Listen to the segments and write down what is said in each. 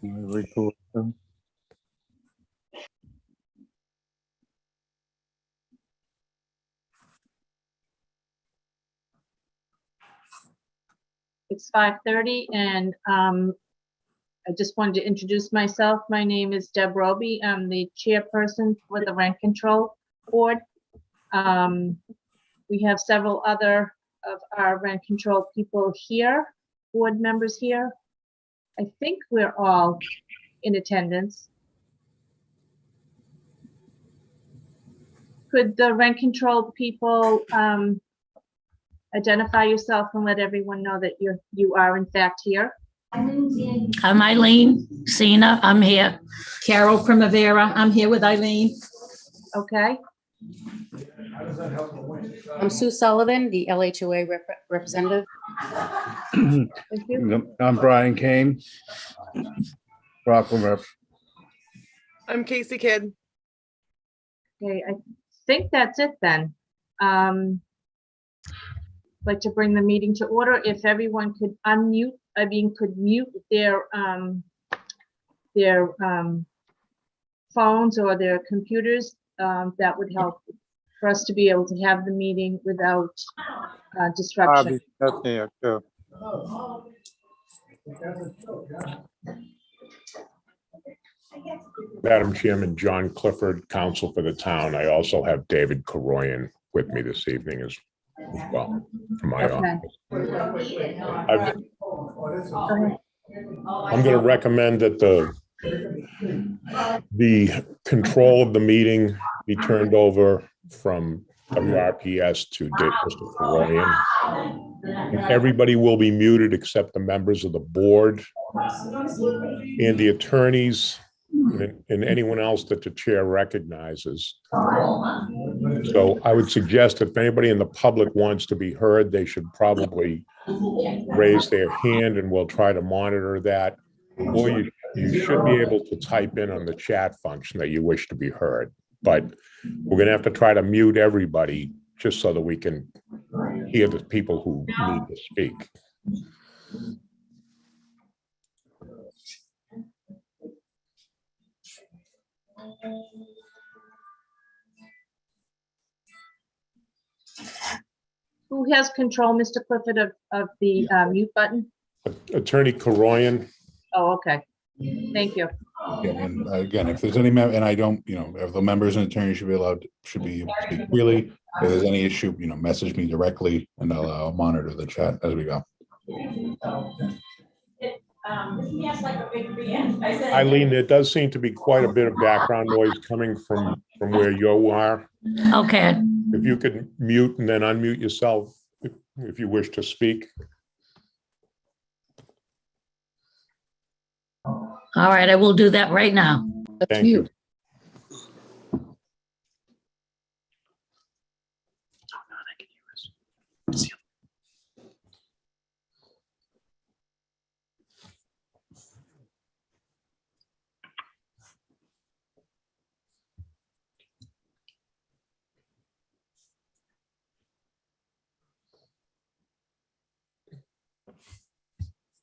Record. It's 5:30 and I just wanted to introduce myself. My name is Deb Roby. I'm the chairperson for the Rent Control Board. We have several other of our rent control people here, board members here. I think we're all in attendance. Could the rent control people identify yourself and let everyone know that you are in fact here? I'm Eileen Cena. I'm here. Carol Primavera. I'm here with Eileen. Okay, I'm Sue Sullivan, the LHOA representative. thank you. I'm Brian Kane. Rockland rep. I'm Casey Kidd. Okay, I think that's it then. I'd like to bring the meeting to order. If everyone could unmute, could mute their phones or their computers, that would help for us to be able to have the meeting without disruption. Madam Chairman, John Clifford, counsel for the town. I also have David Koroyan with me this evening as well from my Okay. office. I'm going to recommend that the control of the meeting be turned over from WRPS to Mr. Koroyan. Everybody will be muted except the members of the board and the attorneys and anyone else that the chair recognizes. So I would suggest if anybody in the public wants to be heard, they should probably raise their hand and we'll try to monitor that. Or you should be able to type in on the chat function that you wish to be heard. But we're going to have to try to mute everybody just so that we can hear the people who need to speak. Who has control, Mr. Clifford, of the mute button? Attorney Koroyan. Oh, okay. Thank you. Yeah, and again, if there's any, and I don't, if the members and attorneys should be able to speak freely. If there's any issue, message me directly and I'll monitor the chat as we go. Eileen, there does seem to be quite a bit of background noise coming from where you are. Okay. If you could mute and then unmute yourself if you wish to speak. All right. I will do that right now. Thank you.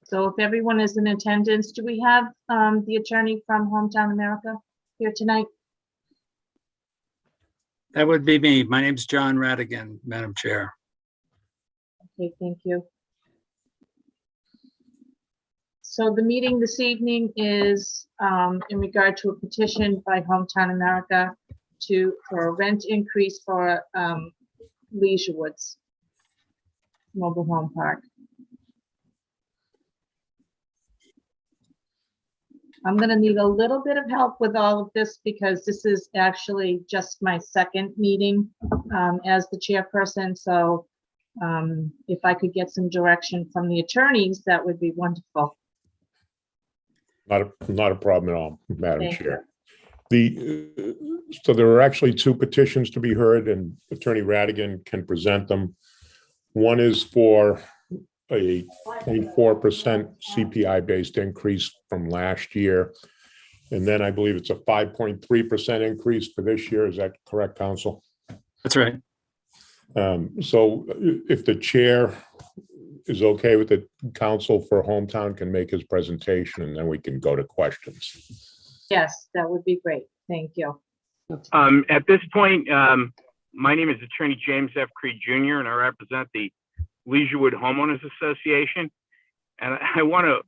So if everyone is in attendance, do we have the attorney from Hometown America here tonight? That would be me. My name's John Radigan, Madam Chair. Okay, thank you. So the meeting this evening is in regard to a petition by Hometown America for a rent increase for Leisure Woods Mobile Home Park. I'm going to need a little bit of help with all of this because this is actually just my second meeting as the chairperson. So if I could get some direction from the attorneys, that would be wonderful. Not a problem at all, Madam Thank Chair. So there are actually two petitions to be heard and Attorney Radigan can present them. One is for a 0.4% CPI-based increase from last year. And then I believe it's a 5.3% increase for this year. Is that correct, Counsel? That's right. So if the chair is okay with the council for hometown can make his presentation and then we can go to questions. Yes, that would be great. Thank you. At this point, my name is Attorney James F. Creed Jr., and I represent the Leisurewood Homeowners Association. And I want to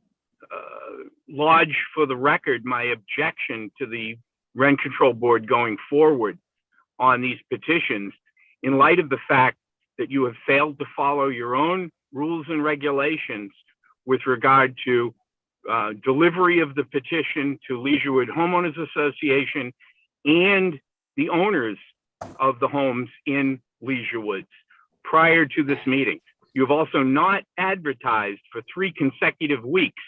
lodge for the record my objection to the Rent Control Board going forward on these petitions in light of the fact that you have failed to follow your own rules and regulations with regard to delivery of the petition to Leisurewood Homeowners Association and the owners of the homes in Leisure Woods prior to this meeting. You've also not advertised for 3 consecutive weeks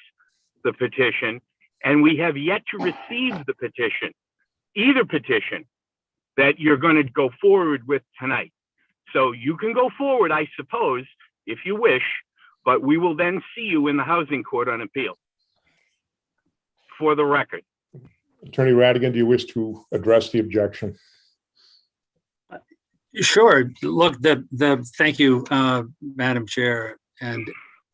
the petition, and we have yet to receive the petition, either petition that you're going to go forward with tonight. So you can go forward, I suppose, if you wish, but we will then see you in the housing court on appeal. For the record. Attorney Radigan, do you wish to address the objection? Sure. Look, thank you, Madam Chair, and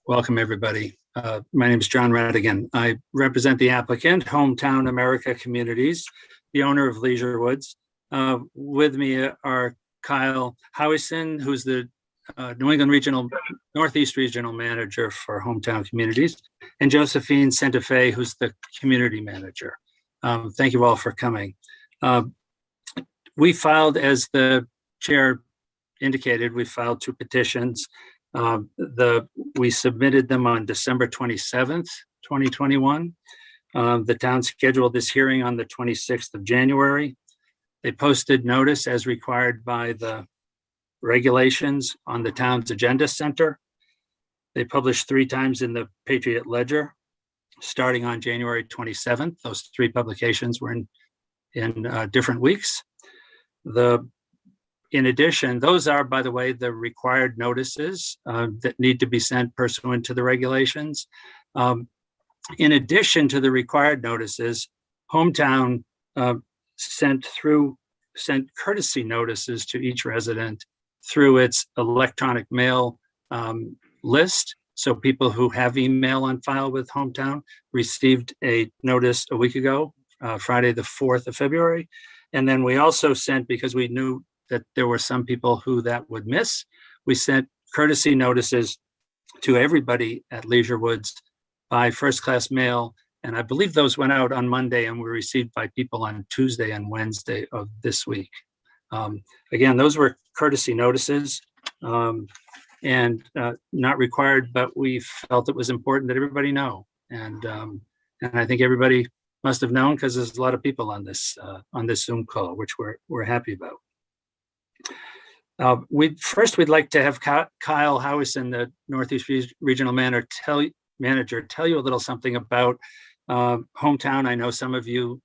welcome everybody. My name is John Radigan. I represent the applicant, Hometown America Communities, the owner of Leisure Woods. With me are Kyle Howison, who's the Northeast Regional Manager for Hometown Communities, and Josephine Santa Fe, who's the Community Manager. Thank you all for coming. We filed, as the chair indicated, we filed 2 petitions. We submitted them on December 27th, 2021. The town scheduled this hearing on the 26th of January. They posted notice as required by the regulations on the town's agenda center. They published 3 times in the Patriot Ledger, starting on January 27th. Those 3 publications were in different weeks. In addition, those are, by the way, the required notices that need to be sent pursuant to the regulations. In addition to the required notices, Hometown sent courtesy notices to each resident through its electronic mail list. So people who have email on file with Hometown received a notice a week ago, Friday, the 4th of February. And then we also sent, because we knew that there were some people who that would miss, we sent courtesy notices to everybody at Leisure Woods by first-class mail. And I believe those went out on Monday and were received by people on Tuesday and Wednesday of this week. Again, those were courtesy notices and not required, but we felt it was important that everybody know. And I think everybody must have known, because there's a lot of people on this Zoom call, which we're happy about. We'd like to have Kyle Howison, the Northeast Regional Manager, tell you a little something about Hometown. I know some of you,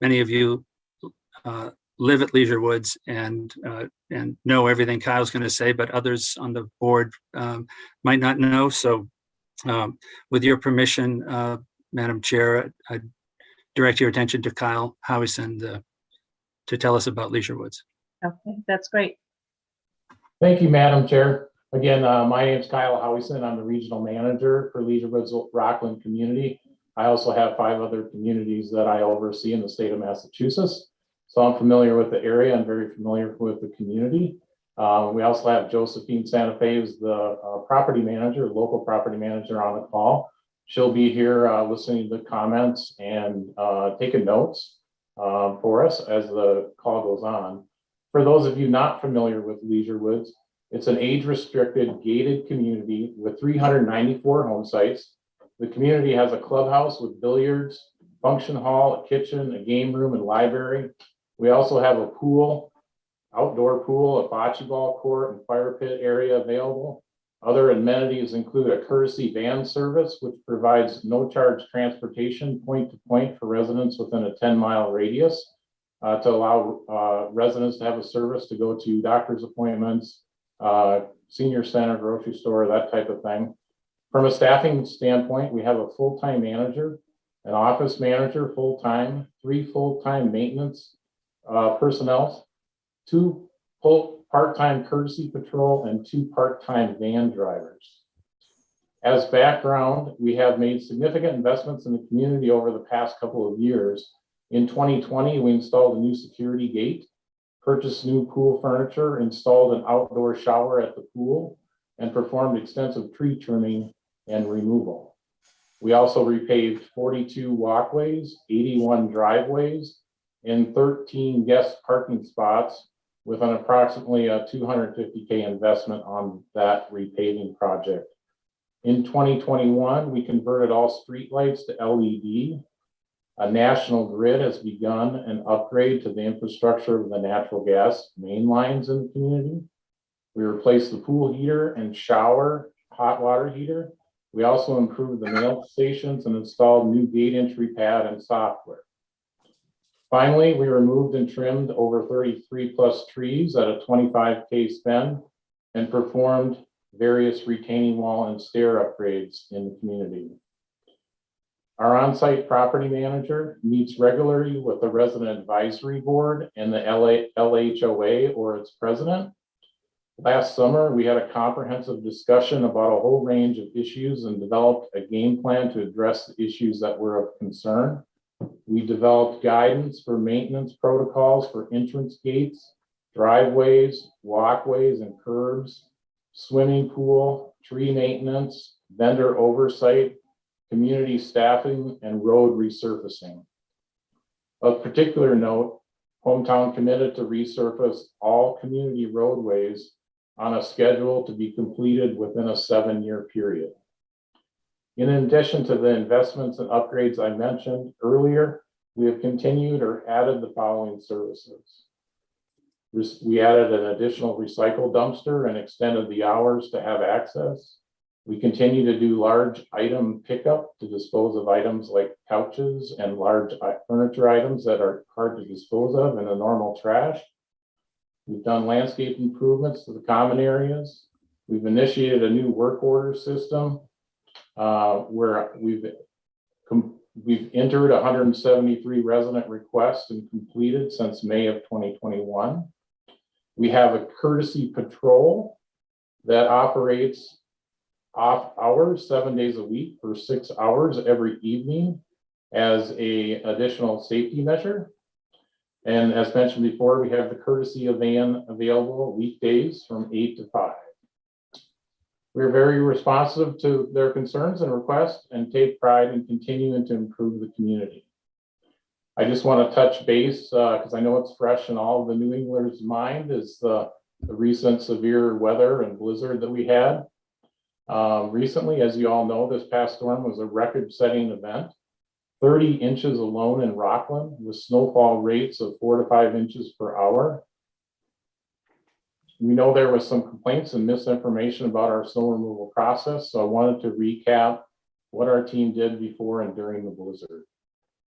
many of you live at Leisure Woods and know everything Kyle's going to say, but others on the board might not know. So with your permission, Madam Chair, I'd direct your attention to Kyle Howison to tell us about Leisure Woods. Okay, that's great. Thank you, Madam Chair. Again, my name is Kyle Howison. I'm the Regional Manager for Leisure Woods Rockland Community. I also have 5 other communities that I oversee in the state of Massachusetts. So I'm familiar with the area and very familiar with the community. We also have Josephine Santa Fe, who's the property manager, local property manager on the call. She'll be here listening to the comments and taking notes for us as the call goes on. For those of you not familiar with Leisure Woods, it's an age-restricted gated community with 394 home sites. The community has a clubhouse with billiards, function hall, a kitchen, a game room, and library. We also have a pool, outdoor pool, a bocce ball court, and fire pit area available. Other amenities include a courtesy van service, which provides no charge transportation point to point for residents within a 10-mile radius to allow residents to have a service to go to doctor's appointments, senior center, grocery store, that type of thing. From a staffing standpoint, we have a full-time manager, an office manager full-time, 3 full-time maintenance personnel, 2 part-time courtesy patrol, and 2 part-time van drivers. As background, we have made significant investments in the community over the past couple of years. In 2020, we installed a new security gate, purchased new pool furniture, installed an outdoor shower at the pool, and performed extensive tree trimming and removal. We also repaved 42 walkways, 81 driveways, and 13 guest parking spots with an approximately $250K investment on that repaving project. In 2021, we converted all streetlights to LED. A national grid has begun an upgrade to the infrastructure of the natural gas main lines in the community. We replaced the pool heater and shower hot water heater. We also improved the mail stations and installed new gate entry pad and software. Finally, we removed and trimmed over 33 plus trees at a $25K spend and performed various retaining wall and stair upgrades in the community. Our on-site property manager meets regularly with the resident advisory board and the LHOA or its president. Last summer, we had a comprehensive discussion about a whole range of issues and developed a game plan to address the issues that were of concern. We developed guidance for maintenance protocols for entrance gates, driveways, walkways, and curbs, swimming pool, tree maintenance, vendor oversight, community staffing, and road resurfacing. Of particular note, Hometown committed to resurface all community roadways on a schedule to be completed within a 7-year period. In addition to the investments and upgrades I mentioned earlier, we have continued or added the following services. We added an additional recycle dumpster and extended the hours to have access. We continue to do large item pickup to dispose of items like couches and large furniture items that are hard to dispose of in a normal trash. We've done landscape improvements to the common areas. We've initiated a new work order system where we've entered 173 resident requests and completed since May of 2021. We have a courtesy patrol that operates off hours 7 days a week for 6 hours every evening as an additional safety measure. And as mentioned before, we have the courtesy van available weekdays from 8 to 5. We're very responsive to their concerns and requests and take pride in continuing to improve the community. I just want to touch base because I know it's fresh in all of the New Englanders' mind is the recent severe weather and blizzard that we had. Recently, as you all know, this past storm was a record-setting event. 30 inches alone in Rockland with snowfall rates of 4 to 5 inches per hour. We know there was some complaints and misinformation about our snow removal process, so I wanted to recap what our team did before and during the blizzard.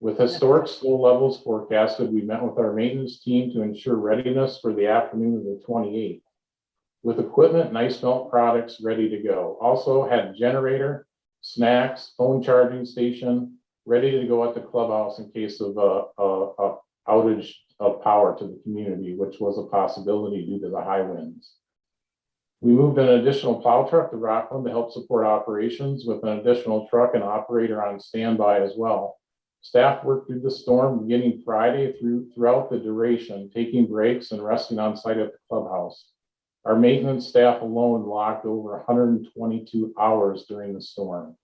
With historic snow levels forecasted, we met with our maintenance team to ensure readiness for the afternoon of the 28th. With equipment and ice melt products ready to go. Also had generator, snacks, phone charging station, ready to go at the clubhouse in case of a outage of power to the community, which was a possibility due to the high winds. We moved an additional plow truck to Rockland to help support operations with an additional truck and operator on standby as well. Staff worked through the storm beginning Friday throughout the duration, taking breaks and resting on site at the clubhouse. Our maintenance staff alone logged over 122 hours during the storm.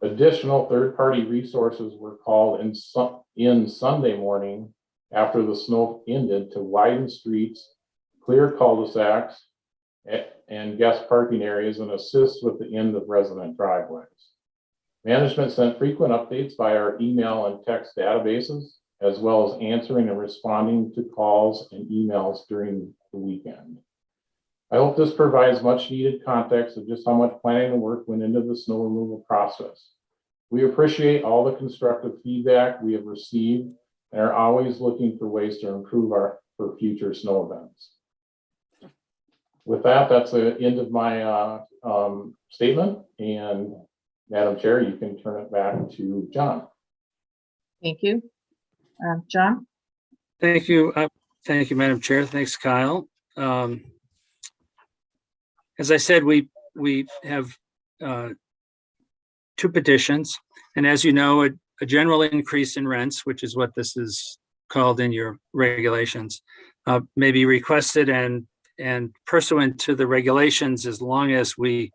Additional third-party resources were called in Sunday morning after the snow ended to widen streets, clear cul-de-sacs, and guest parking areas and assist with the end of resident driveways. Management sent frequent updates by our email and text databases, as well as answering and responding to calls and emails during the weekend. I hope this provides much needed context of just how much planning and work went into the snow removal process. We appreciate all the constructive feedback we have received and are always looking for ways to improve for future snow events. With that, that's the end of my statement. And Madam Chair, you can turn it back to John. Thank you. John? Thank you. Thank you, Madam Chair. Thanks, Kyle. As I said, we have two petitions. And as you know, a general increase in rents, which is what this is called in your regulations, may be requested and pursuant to the regulations, as long as we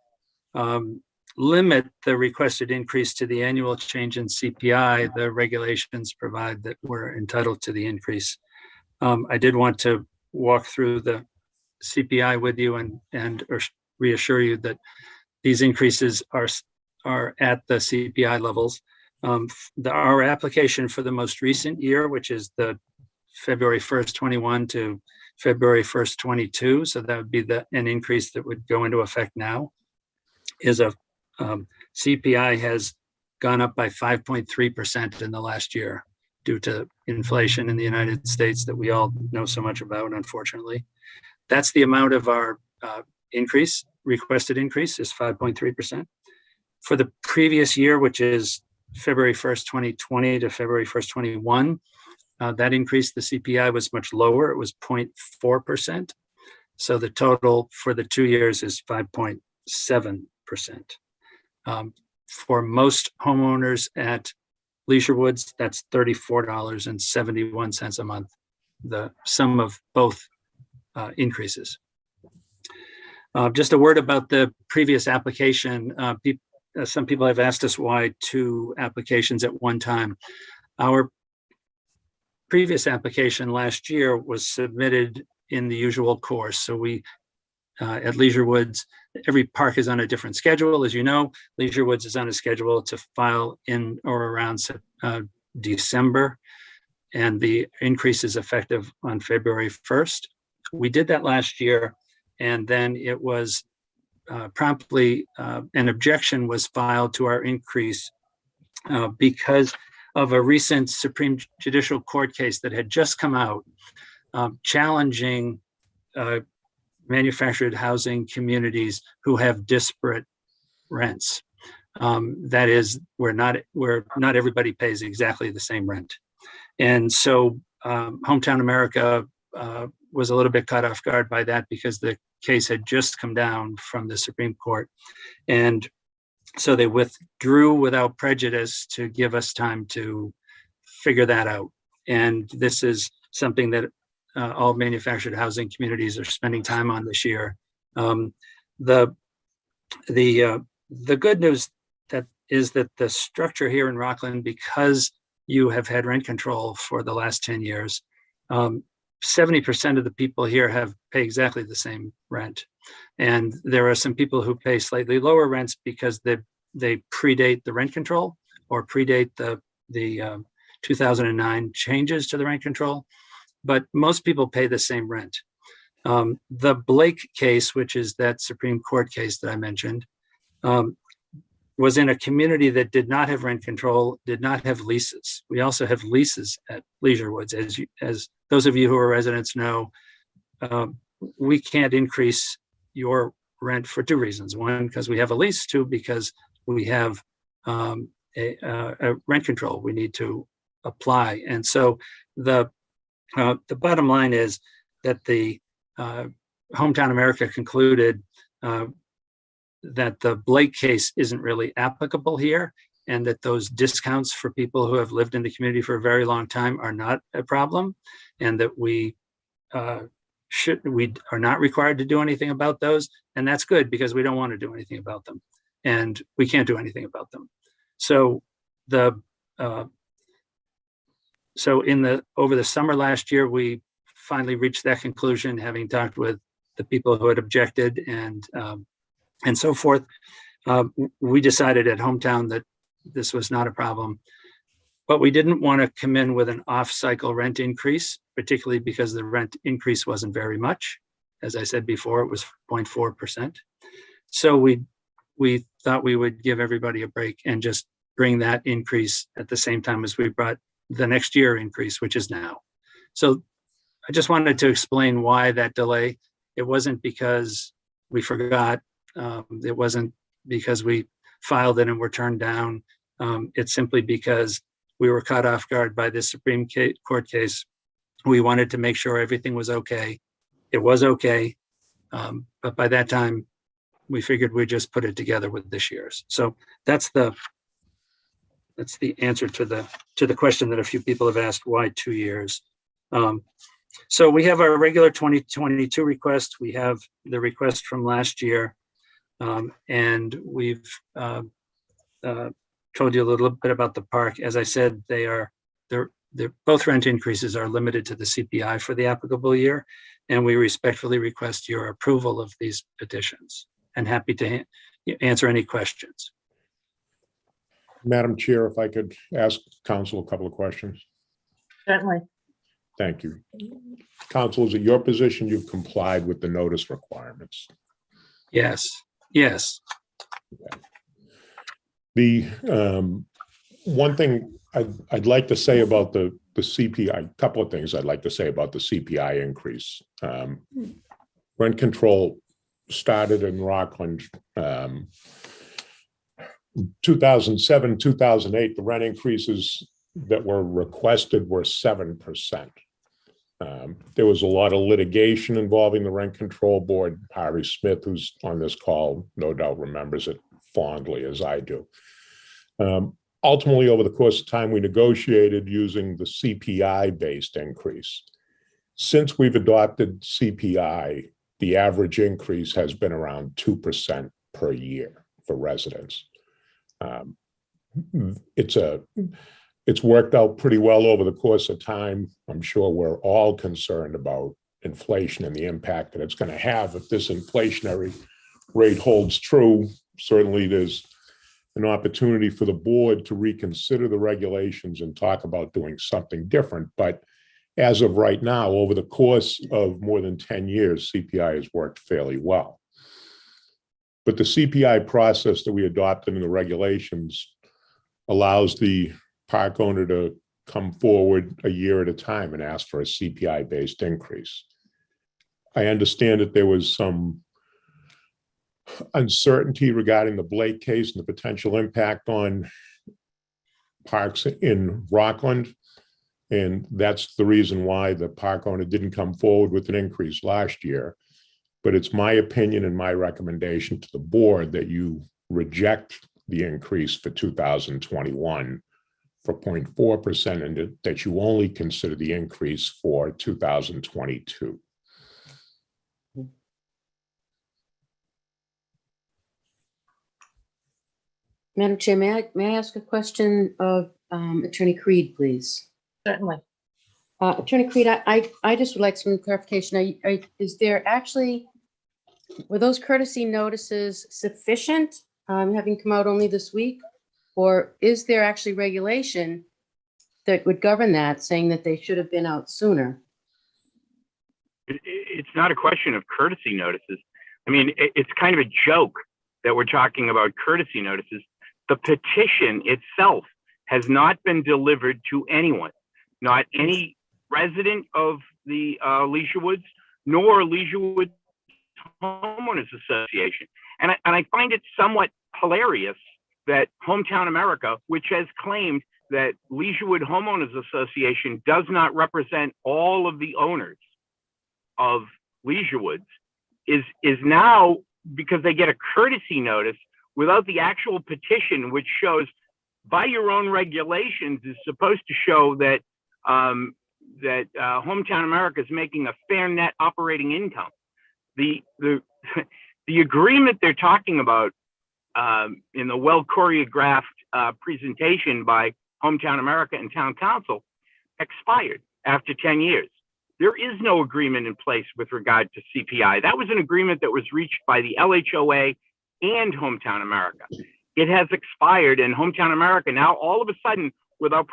limit the requested increase to the annual change in CPI, the regulations provide that we're entitled to the increase. I did want to walk through the CPI with you and reassure you that these increases are at the CPI levels. Our application for the most recent year, which is the February 1st, 21 to February 1st, 22, so that would be an increase that would go into effect now, is CPI has gone up by 5.3% in the last year due to inflation in the United States that we all know so much about, unfortunately. That's the amount of our requested increase is 5.3%. For the previous year, which is February 1st, 2020 to February 1st, 21, that increase, the CPI was much lower. It was 0.4%. So the total for the 2 years is 5.7%. For most homeowners at Leisure Woods, that's $34.71 a month, the sum of both increases. Just a word about the previous application. Some people have asked us why 2 applications at one time. Our previous application last year was submitted in the usual course. So we, at Leisure Woods, every park is on a different schedule. As you know, Leisure Woods is on a schedule to file in or around December, and the increase is effective on February 1st. We did that last year, and then it was promptly, an objection was filed to our increase because of a recent Supreme Judicial Court case that had just come out challenging manufactured housing communities who have disparate rents. That is, where not everybody pays exactly the same rent. And so Hometown America was a little bit caught off guard by that because the case had just come down from the Supreme Court. And so they withdrew without prejudice to give us time to figure that out. And this is something that all manufactured housing communities are spending time on this year. The good news is that the structure here in Rockland, because you have had rent control for the last 10 years, 70% of the people here pay exactly the same rent. And there are some people who pay slightly lower rents because they predate the rent control or predate the 2009 changes to the rent control. But most people pay the same rent. The Blake case, which is that Supreme Court case that I mentioned, was in a community that did not have rent control, did not have leases. We also have leases at Leisure Woods. As those of you who are residents know, we can't increase your rent for 2 reasons. 1, because we have a lease. 2, because we have a rent control we need to apply. And so the bottom line is that the Hometown America concluded that the Blake case isn't really applicable here, and that those discounts for people who have lived in the community for a very long time are not a problem, and that we are not required to do anything about those. And that's good, because we don't want to do anything about them, and we can't do anything about them. So over the summer last year, we finally reached that conclusion, having talked with the people who had objected and so forth. We decided at Hometown that this was not a problem, but we didn't want to come in with an off-cycle rent increase, particularly because the rent increase wasn't very much. As I said before, it was 0.4%. So we thought we would give everybody a break and just bring that increase at the same time as we brought the next year increase, which is now. So I just wanted to explain why that delay. It wasn't because we forgot. It wasn't because we filed it and were turned down. It's simply because we were caught off guard by this Supreme Court case. We wanted to make sure everything was okay. It was okay. But by that time, we figured we'd just put it together with this year's. So that's the answer to the question that a few people have asked, why 2 years? So we have our regular 2022 request. We have the request from last year. And we've told you a little bit about the park. As I said, they're both rent increases are limited to the CPI for the applicable year. And we respectfully request your approval of these petitions, and happy to answer any questions. Madam Chair, if I could ask council a couple of questions. Certainly. Thank you. Council, is it your position you've complied with the notice requirements? Yes, yes. The one thing I'd like to say about the CPI, a couple of things I'd like to say about the CPI increase. Rent control started in Rockland 2007, 2008. The rent increases that were requested were 7%. There was a lot of litigation involving the Rent Control Board. Harvey Smith, who's on this call, no doubt remembers it fondly as I do. Ultimately, over the course of time, we negotiated using the CPI-based increase. Since we've adopted CPI, the average increase has been around 2% per year for residents. It's worked out pretty well over the course of time. I'm sure we're all concerned about inflation and the impact that it's going to have if this inflationary rate holds true. Certainly, there's an opportunity for the board to reconsider the regulations and talk about doing something different. But as of right now, over the course of more than 10 years, CPI has worked fairly well. But the CPI process that we adopted in the regulations allows the park owner to come forward a year at a time and ask for a CPI-based increase. I understand that there was some uncertainty regarding the Blake case and the potential impact on parks in Rockland. And that's the reason why the park owner didn't come forward with an increase last year. But it's my opinion and my recommendation to the board that you reject the increase for 2021 for 0.4% and that you only consider the increase for 2022. Madam Chair, may I ask a question of Attorney Creed, please? Certainly. Attorney Creed, I just would like some clarification. Is there actually, were those courtesy notices sufficient, having come out only this week? Or is there actually regulation that would govern that, saying that they should have been out sooner? It's not a question of courtesy notices. I mean, it's kind of a joke that we're talking about courtesy notices. The petition itself has not been delivered to anyone, not any resident of the Leisure Woods, nor Leisure Woods Homeowners Association. And I find it somewhat hilarious that Hometown America, which has claimed that Leisurewood Homeowners Association does not represent all of the owners of Leisurewoods, is now, because they get a courtesy notice without the actual petition, which shows by your own regulations is supposed to show that Hometown America is making a fair net operating income. The agreement they're talking about in the well choreographed presentation by Hometown America and Town Council expired after 10 years. There is no agreement in place with regard to CPI. That was an agreement that was reached by the LHOA and Hometown America. It has expired, and Hometown America now all of a sudden, without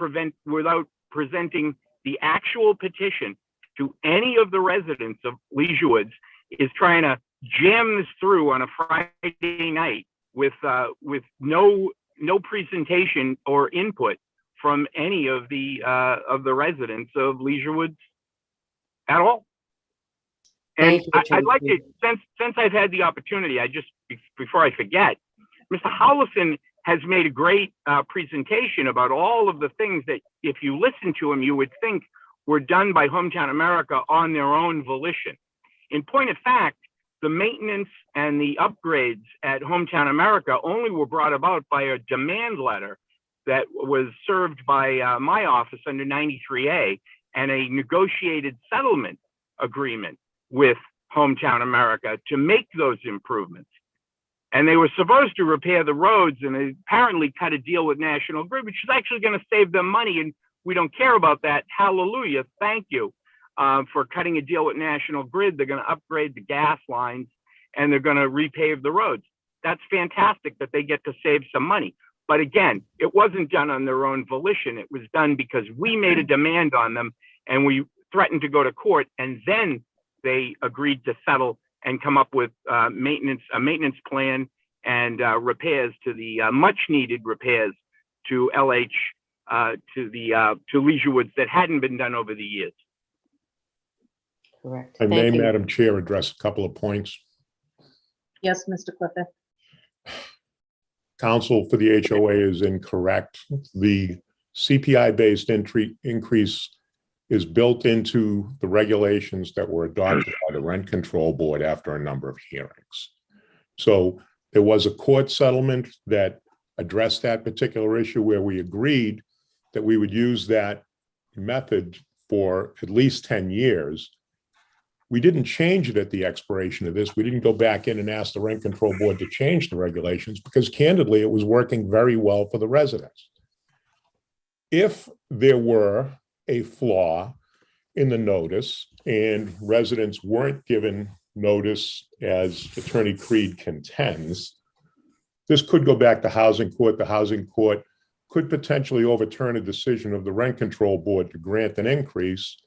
presenting the actual petition to any of the residents of Leisurewoods, is trying to jam this through on a Friday night with no presentation or input from any of the residents of Leisurewoods at all. And I'd like to, since I've had the opportunity, before I forget, Mr. Hollison has made a great presentation about all of the things that, if you listen to him, you would think were done by Hometown America on their own volition. In point of fact, the maintenance and the upgrades at Hometown America only were brought about by a demand letter that was served by my office under 93A and a negotiated settlement agreement with Hometown America to make those improvements. And they were supposed to repair the roads, and they apparently cut a deal with National Grid, which is actually going to save them money. And we don't care about that. Hallelujah. Thank you for cutting a deal with National Grid. They're going to upgrade the gas lines and they're going to repave the roads. That's fantastic that they get to save some money. But again, it wasn't done on their own volition. It was done because we made a demand on them and we threatened to go to court, and then they agreed to settle and come up with a maintenance plan and repairs to the much needed repairs to LH, to Leisure Woods that hadn't been done over the years. Correct. I may, Thank you. Madam Chair, address a couple of points. Yes, Mr. Clifford. Counsel for the HOA is incorrect. The CPI-based increase is built into the regulations that were adopted by the Rent Control Board after a number of hearings. So there was a court settlement that addressed that particular issue where we agreed that we would use that method for at least 10 years. We didn't change it at the expiration of this. We didn't go back in and ask the Rent Control Board to change the regulations because candidly, it was working very well for the residents. If there were a flaw in the notice and residents weren't given notice as Attorney Creed contends, this could go back to Housing Court. The Housing Court could potentially overturn a decision of the Rent Control Board to grant an increase.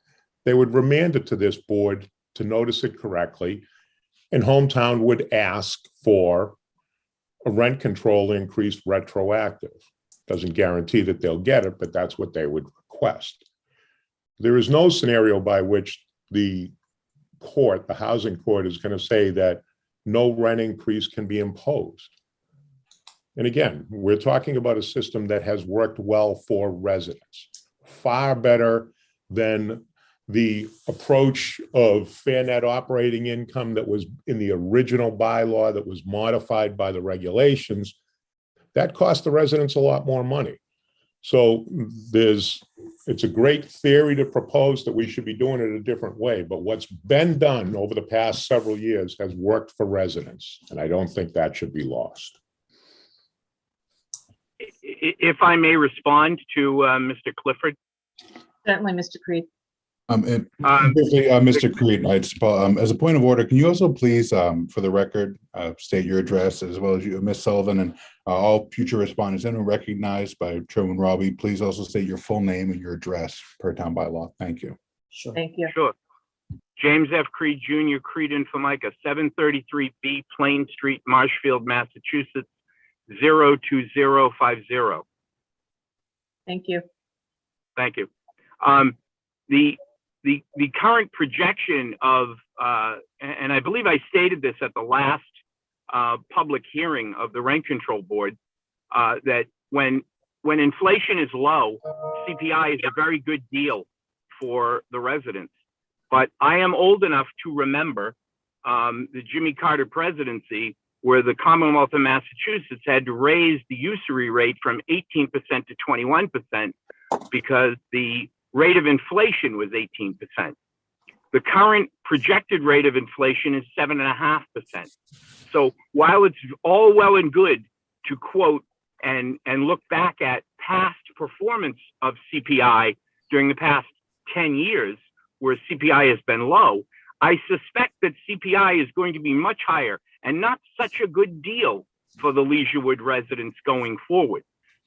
They would remand it to this board to notice it correctly, and Hometown would ask for a rent control increase retroactive. Doesn't guarantee that they'll get it, but that's what they would request. There is no scenario by which the court, the housing court, is going to say that no rent increase can be imposed. And again, we're talking about a system that has worked well for residents, far better than the approach of fair net operating income that was in the original bylaw that was modified by the regulations. That cost the residents a lot more money. So it's a great theory to propose that we should be doing it a different way, but what's been done over the past several years has worked for residents, and I don't think that should be lost. If I may respond to Mr. Clifford. Certainly, Mr. Creed. Mr. Creed, as a point of order, can you also please, for the record, state your address as well as you, Ms. Sullivan, and all future respondents and recognized by Chairman Robbie, please also state your full name and your address per town bylaw. Thank you. Sure. Thank you. Sure. James F. Creed Jr., Creed and Formica, 733B Plain Street, Marshfield, Massachusetts, 02050. Thank you. Thank you. The current projection of, and I believe I stated this at the last public hearing of the Rent Control Board, that when inflation is low, CPI is a very good deal for the residents. But I am old enough to remember the Jimmy Carter presidency, where the Commonwealth of Massachusetts had to raise the usury rate from 18% to 21% because the rate of inflation was 18%. The current projected rate of inflation is 7.5%. So while it's all well and good to quote and look back at past performance of CPI during the past 10 years, where CPI has been low, I suspect that CPI is going to be much higher and not such a good deal for the Leisurewood residents going forward.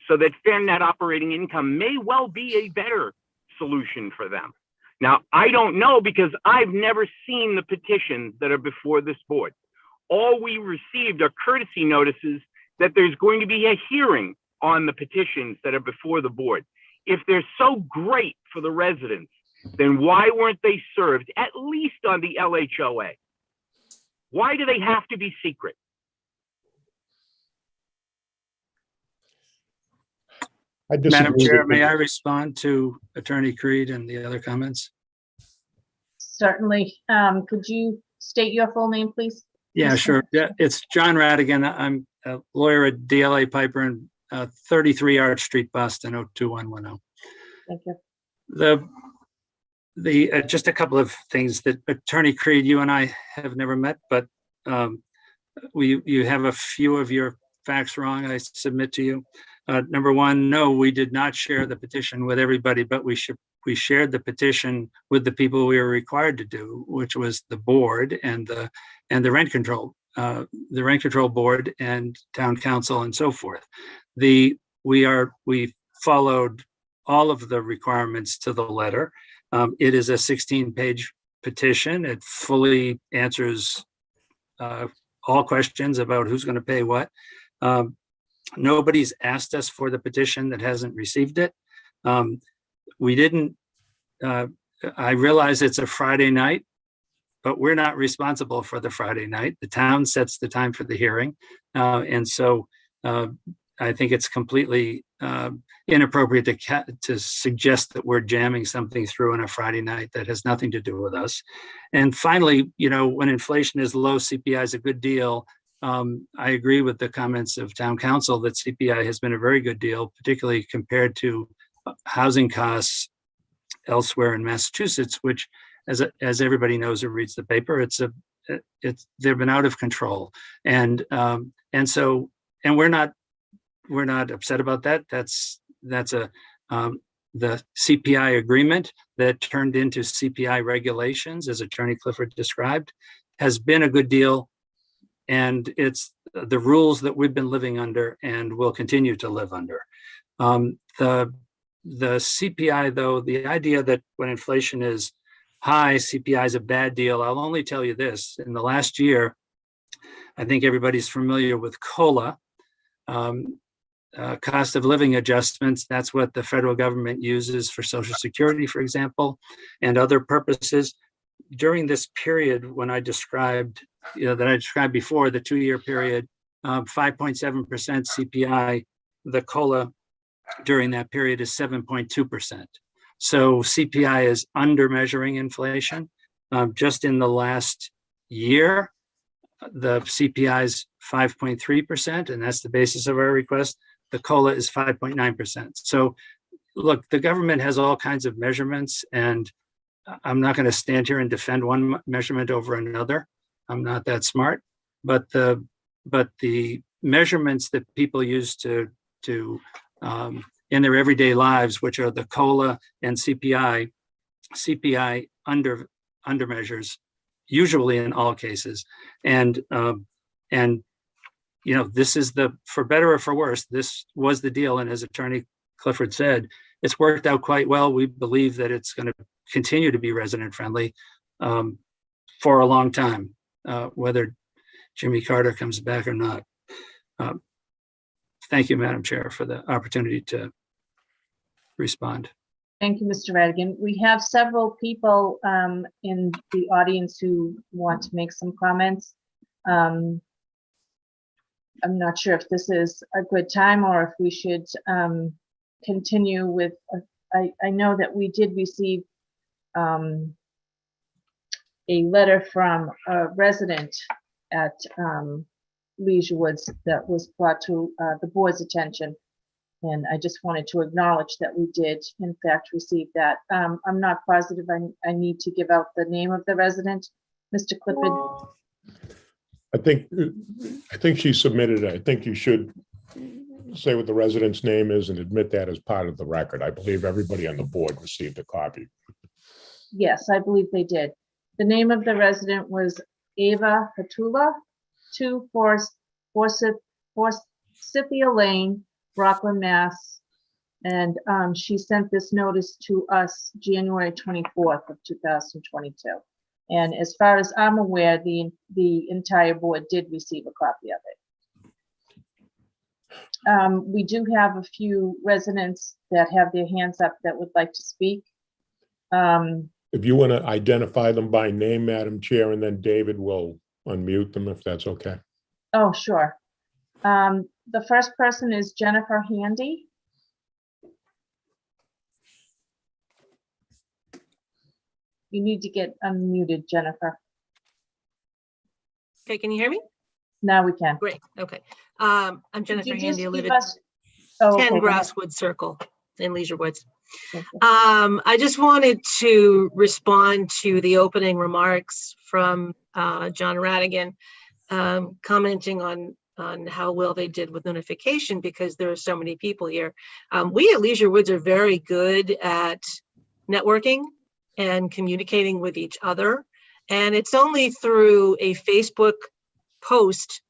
So that fair net operating income may well be a better solution for them. Now, I don't know because I've never seen the petitions that are before this board. All we received are courtesy notices that there's going to be a hearing on the petitions that are before the board. If they're so great for the residents, then why weren't they served at least on the LHOA? Why do they have to be secret? I disagree Madam Chair, with may you. I respond to Attorney Creed and the other comments? Certainly. Could you state your full name, please? Yeah, sure. Yeah, it's John Radigan. I'm a lawyer at DLA Piper and 33 Arch Street, Boston, 02110. Thank you. Just a couple of things that Attorney Creed, you and I have never met, but you have a few of your facts wrong, I submit to you. Number one, no, we did not share the petition with everybody, but we shared the petition with the people we were required to do, which was the board and the rent control board and town council and so forth. We followed all of the requirements to the letter. It is a 16-page petition. It fully answers all questions about who's going to pay what. Nobody's asked us for the petition that hasn't received it. We didn't, I realize it's a Friday night, but we're not responsible for the Friday night. The town sets the time for the hearing. And so I think it's completely inappropriate to suggest that we're jamming something through on a Friday night that has nothing to do with us. And finally, when inflation is low, CPI is a good deal. I agree with the comments of town council that CPI has been a very good deal, particularly compared to housing costs elsewhere in Massachusetts, which, as everybody knows who reads the paper, they've been out of control. And we're not upset about that. That's the CPI agreement that turned into CPI regulations, as Attorney Clifford described, has been a good deal. And it's the rules that we've been living under and will continue to live under. The CPI, though, the idea that when inflation is high, CPI is a bad deal, I'll only tell you this. In the last year, I think everybody's familiar with COLA, cost of living adjustments. That's what the federal government uses for Social Security, for example, and other purposes. During this period, when I described, that I described before, the 2-year period, 5.7% CPI, the COLA during that period is 7.2%. So CPI is under measuring inflation. Just in the last year, the CPI is 5.3%, and that's the basis of our request. The COLA is 5.9%. So look, the government has all kinds of measurements, and I'm not going to stand here and defend one measurement over another. I'm not that smart, but the measurements that people use to in their everyday lives, which are the COLA and CPI under measures, usually in all cases, and this is for better or for worse, this was the deal. And as Attorney Clifford said, it's worked out quite well. We believe that it's going to continue to be resident friendly for a long time, whether Jimmy Carter comes back or not. Thank you, Madam Chair, for the opportunity to respond. Thank you, Mr. Radigan. We have several people in the audience who want to make some comments. I'm not sure if this is a good time or if we should continue with, I know that we did receive a letter from a resident at Leisure Woods that was brought to the board's attention. And I just wanted to acknowledge that we did, in fact, receive that. I'm not positive I need to give out the name of the resident. Mr. Clifford? I think she submitted it. I think you should say what the resident's name is and admit that as part of the record. I believe everybody on the board received a copy. Yes, I believe they did. The name of the resident was Ava Hatula, 2 Forsythia Lane, Rockland, Mass. And she sent this notice to us January 24th of 2022. And as far as I'm aware, the entire board did receive a copy of it. We do have a few residents that have their hands up that would like to speak. If you want to identify them by name, Madam Chair, and then David will unmute them if that's okay. Oh, sure. The first person is Jennifer Handy. You need to get unmuted, Jennifer. Okay, can you hear me? Now we can. Great, okay. I'm Could Jennifer you just Handy, I live give at us? Oh, 10 okay, go ahead. Grasswood Circle in Leisure Woods. Thank you. I just wanted to respond to the opening remarks from John Radigan, commenting on how well they did with notification because there are so many people here. We at Leisure Woods are very good at networking and communicating with each other. And it's only through a Facebook post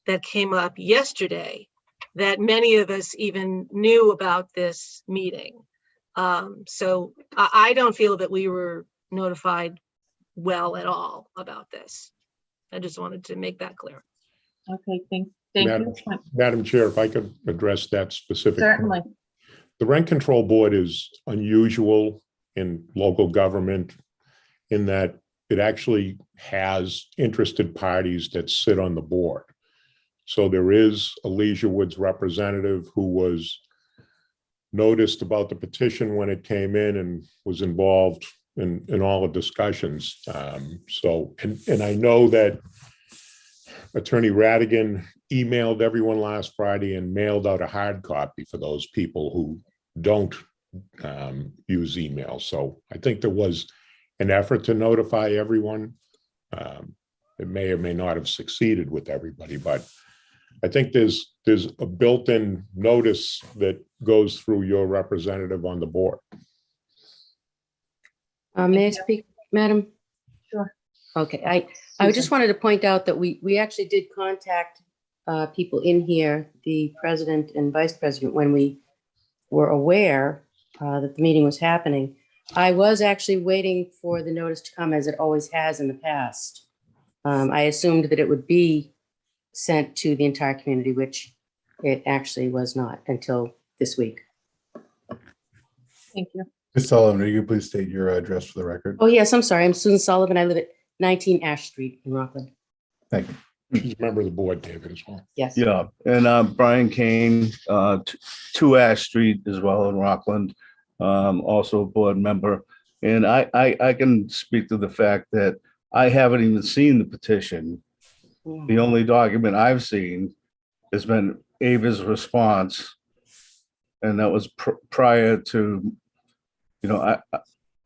that came up yesterday that many of us even knew about this meeting. So I don't feel that we were notified well at all about this. I just wanted to make that clear. Okay, thank you. Madam Chair, if I could address that specific. Certainly. point. The Rent Control Board is unusual in local government in that it actually has interested parties that sit on the board. So there is a Leisure Woods representative who was noticed about the petition when it came in and was involved in all the discussions. And I know that Attorney Radigan emailed everyone last Friday and mailed out a hard copy for those people who don't use email. So I think there was an effort to notify everyone. It may or may not have succeeded with everybody, but I think there's a built-in notice that goes through your representative on the board. May I speak, Madam? Sure. Okay, I just wanted to point out that we actually did contact people in here, the president and vice president, when we were aware that the meeting was happening. I was actually waiting for the notice to come, as it always has in the past. I assumed that it would be sent to the entire community, which it actually was not until this week. Thank you. Ms. Sullivan, are you please state your address for the record? Oh, yes, I'm sorry. I'm Susan Sullivan. I live at 19 Ash Street in Rockland. Thank you. She's a member of the board, David, as well. Yes. Yeah, and Brian Kane, 2 Ash Street as well in Rockland, also a board member. And I can speak to the fact that I haven't even seen the petition. The only document I've seen has been Ava's response. And that was prior to,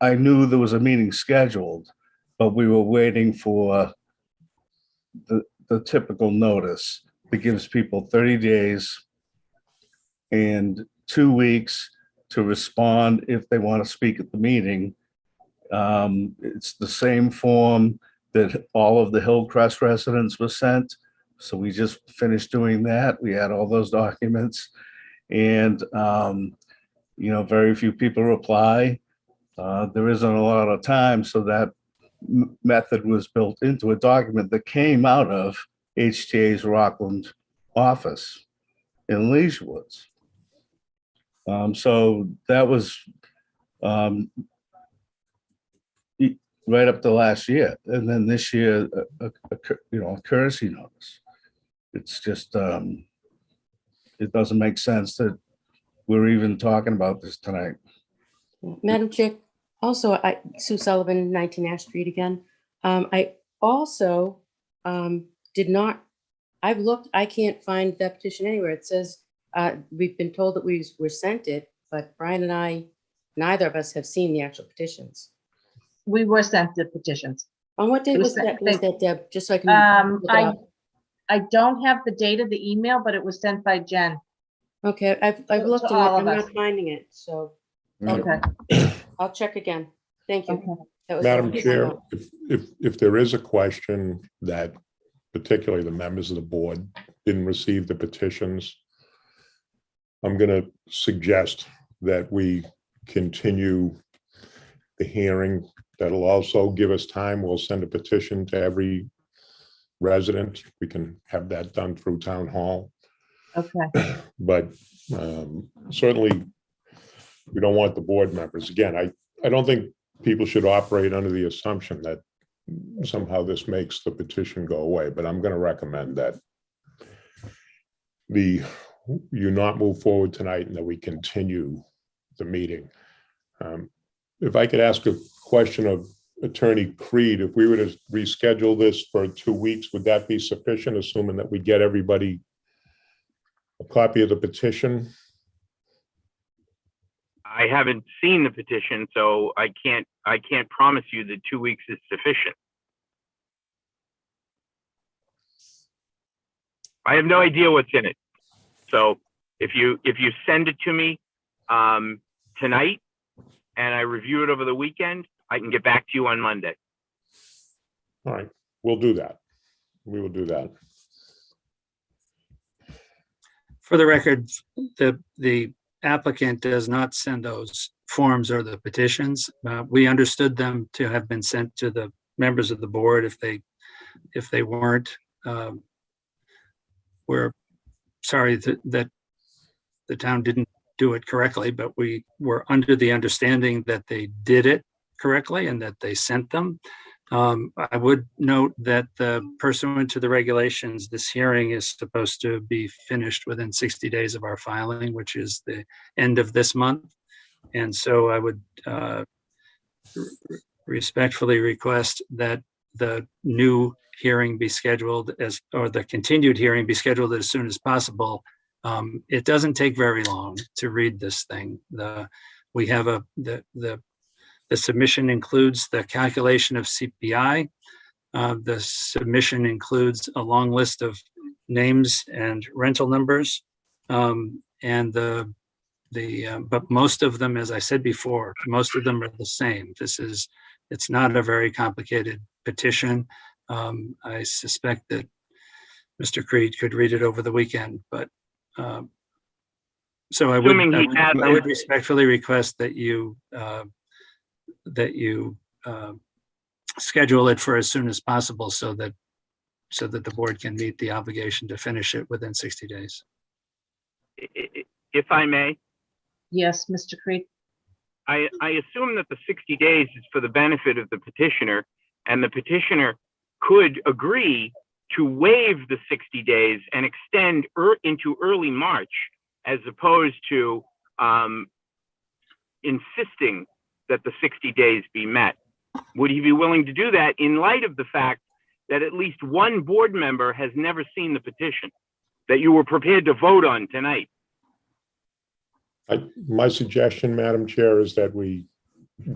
I knew there was a meeting scheduled, but we were waiting for the typical notice that gives people 30 days and 2 weeks to respond if they want to speak at the meeting. It's the same form that all of the Hillcrest residents were sent. So we just finished doing that. We had all those documents and, very few people reply. There isn't a lot of time. So that method was built into a document that came out of HTA's Rockland office in Leisure Woods. So that was right up to last year. And then this year, a courtesy notice. It's just, it doesn't make sense that we're even talking about this tonight. Madam Chair, also, Sue Sullivan, 19 Ash Street again. I also did not, I've looked, I can't find that petition anywhere. It says, we've been told that we were sent it, but Brian and I, neither of us have seen the actual petitions. We were sent the petitions. On what date It was was that, Deb? Just so I can. look it I up. I don't have the date of the email, but it was sent by Jen. Okay, I've To looked and all I'm of not us. finding it, so Okay. I'll check again. Thank you. Okay. That was Madam all. Chair, if there is a question that particularly the members of the board didn't receive the petitions, I'm going to suggest that we continue the hearing. That'll also give us time. We'll send a petition to every resident. We can have that done through town hall. Okay. But certainly, we don't want the board members. Again, I don't think people should operate under the assumption that somehow this makes the petition go away, but I'm going to recommend that you not move forward tonight and that we continue the meeting. If I could ask a question of Attorney Creed, if we were to reschedule this for 2 weeks, would that be sufficient, assuming that we get everybody a copy of the petition? I haven't seen the petition, so I can't promise you that 2 weeks is sufficient. I have no idea what's in it. So if you send it to me tonight and I review it over the weekend, I can get back to you on Monday. All right, we'll do that. We will do that. For the record, the applicant does not send those forms or the petitions. We understood them to have been sent to the members of the board. If they weren't, we're sorry that the town didn't do it correctly, but we were under the understanding that they did it correctly and that they sent them. I would note that pursuant to the regulations, this hearing is supposed to be finished within 60 days of our filing, which is the end of this month. And so I would respectfully request that the new hearing be scheduled or the continued hearing be scheduled as soon as possible. It doesn't take very long to read this thing. We have the submission includes the calculation of CPI. The submission includes a long list of names and rental numbers. But most of them, as I said before, most of them are the same. It's not a very complicated petition. I suspect that Mr. Creed could read it over the weekend, but so I would respectfully request that you schedule it for as soon as possible so that the board can meet the obligation to finish it within 60 days. If I may. Yes, Mr. Creed. I assume that the 60 days is for the benefit of the petitioner, and the petitioner could agree to waive the 60 days and extend into early March, as opposed to insisting that the 60 days be met. Would he be willing to do that in light of the fact that at least one board member has never seen the petition that you were prepared to vote on tonight? My suggestion, Madam Chair, is that we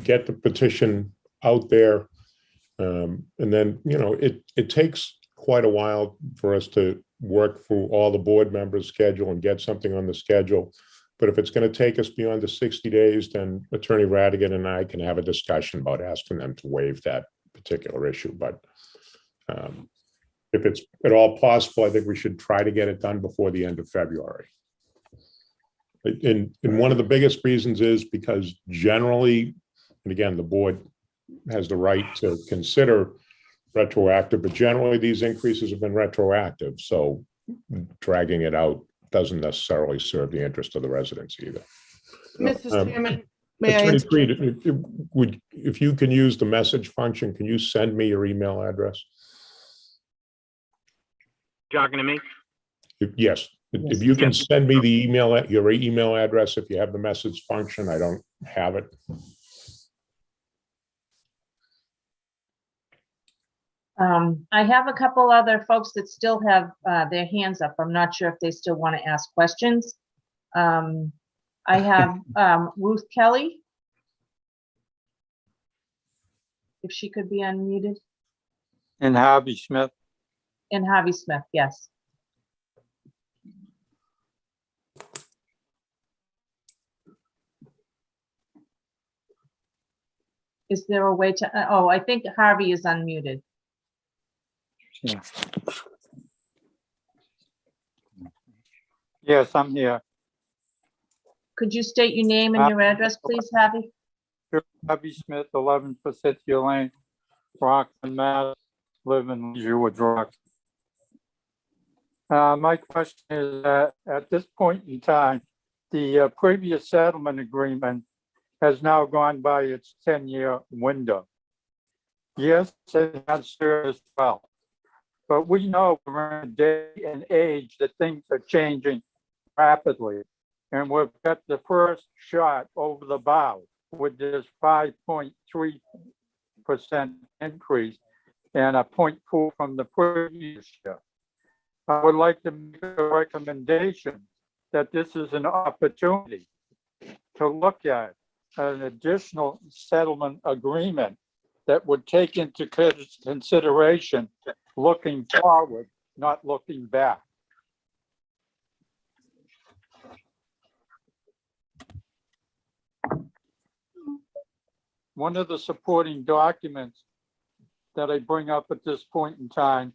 get the petition out there. And then, it takes quite a while for us to work through all the board members' schedule and get something on the schedule. But if it's going to take us beyond the 60 days, then Attorney Radigan and I can have a discussion about asking them to waive that particular issue. But if it's at all possible, I think we should try to get it done before the end of February. And one of the biggest reasons is because generally, and again, the board has the right to consider retroactive, but generally these increases have been retroactive. So dragging it out doesn't necessarily serve the interest of the residents either. Mr. Chairman, may I Attorney answer? Creed, if you can use the message function, can you send me your email address? Talking to me? Yes. If you can send me the your email address, if you have the message function, I don't have it. I have a couple other folks that still have their hands up. I'm not sure if they still want to ask questions. I have Ruth Kelly. If she could be unmuted. And Harvey Smith. And Harvey Smith, yes. Is there a way to, oh, I think Harvey is unmuted. Yeah. Yes, I'm here. Could you state your name and your address, please, Harvey? Harvey Smith, 11 Forsythia Lane, Rockland, Mass. Live in Leisurewood, Rock. My question is at this point in time, the previous settlement agreement has now gone by its 10-year window. Yes, it has served us well, but we know we're in a day and age that things are changing rapidly, and we've got the first shot over the bow with this 5.3% 0.8% increase and a 0.4 from the previous year. I would like to make a recommendation that this is an opportunity to look at an additional settlement agreement that would take into consideration looking forward, not looking back. One of the supporting documents that I bring up at this point in time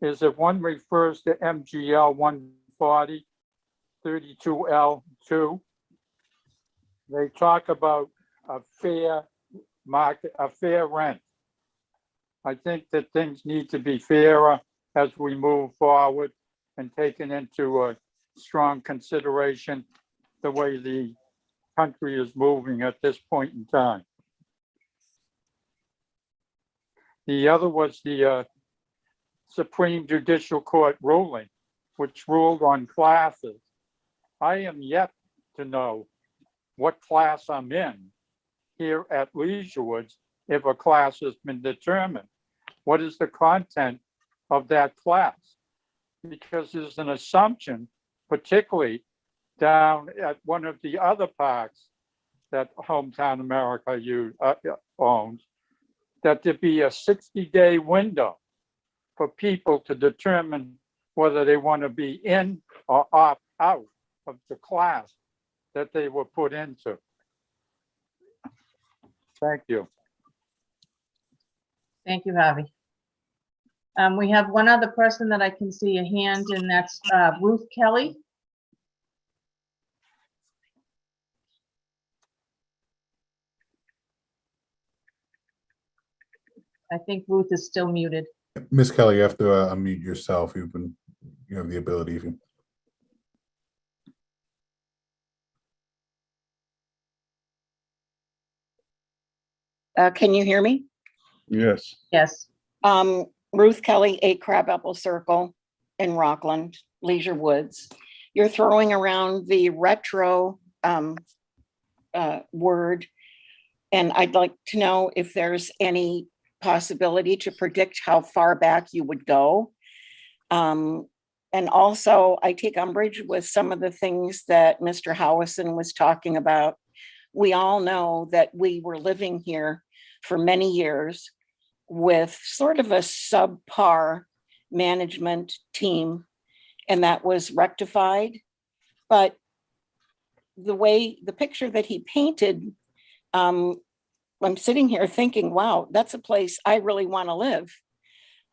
is that one refers to MGL 140 32L2. They talk about a fair market, a fair rent. I think that things need to be fairer as we move forward and taken into a strong consideration the way the country is moving at this point in time. The other was the Supreme Judicial Court ruling, which ruled on classes. I am yet to know what class I'm in here at Leisure Woods if a class has been determined. What is the content of that class? Because there's an assumption, particularly down at one of the other parks that Hometown America owns, that there be a 60-day window for people to determine whether they want to be in or opt out of the class that they were put into. Thank you. Thank you, Harvey. We have one other person that I can see a hand, and that's Ruth Kelly. I think Ruth is still muted. Miss Kelly, you have to unmute yourself. You have the ability. Can you hear me? Yes. Yes. Ruth Kelly, 8 Crabapple Circle in Rockland, Leisure Woods. You're throwing around the retro word, and I'd like to know if there's any possibility to predict how far back you would go. And also, I take umbrage with some of the things that Mr. Howison was talking about. We all know that we were living here for many years with sort of a subpar management team, and that was rectified. But the picture that he painted, I'm sitting here thinking, wow, that's a place I really want to live.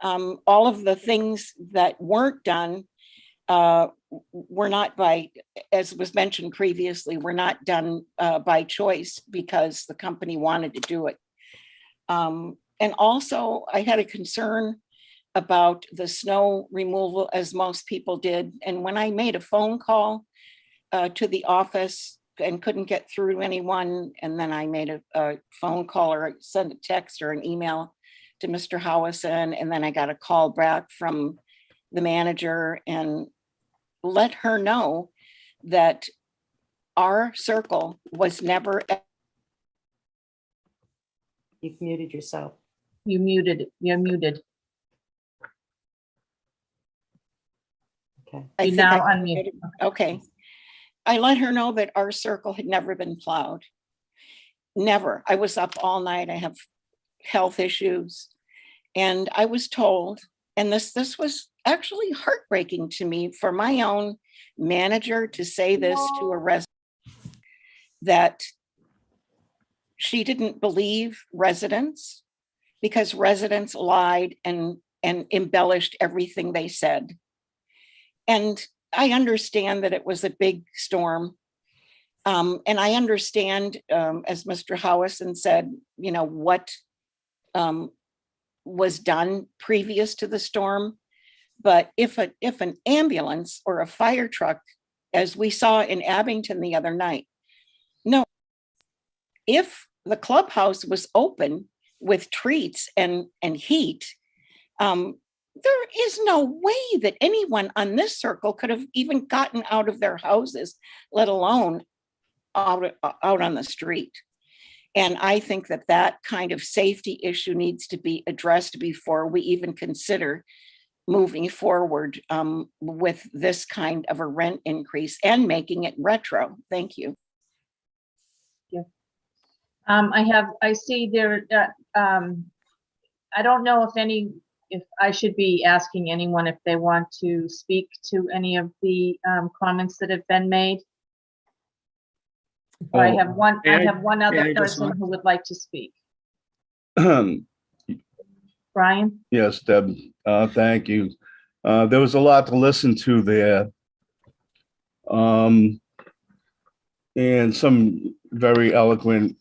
All of the things that weren't done were not by, as was mentioned previously, were not done by choice because the company wanted to do it. And also, I had a concern about the snow removal, as most people did. And when I made a phone call to the office and couldn't get through to anyone, and then I made a phone call or sent a text or an email to Mr. Howison, and then I got a call back from the manager and let her know that our circle was never. You've muted yourself. You muted. You're muted. Okay. I You think now I- unmute. Okay. I let her know that our circle had never been plowed. Never. I was up all night. I have health issues. And I was told, and this was actually heartbreaking to me for my own manager to say this to a resident, that she didn't believe residents because residents lied and embellished everything they said. And I understand that it was a big storm. And I understand, as Mr. Howison said, what was done previous to the storm. But if an ambulance or a fire truck, as we saw in Abington the other night, no, if the clubhouse was open with treats and heat, there is no way that anyone on this circle could have even gotten out of their houses, let alone out on the street. And I think that that kind of safety issue needs to be addressed before we even consider moving forward with this kind of a rent increase and making it retro. Thank you. I see there, I don't know if I should be asking anyone if they want to speak to any of the comments that have been made. Or I have one other person who would like to speak. Brian? Yes, Deb, thank you. There was a lot to listen to there. And some very eloquent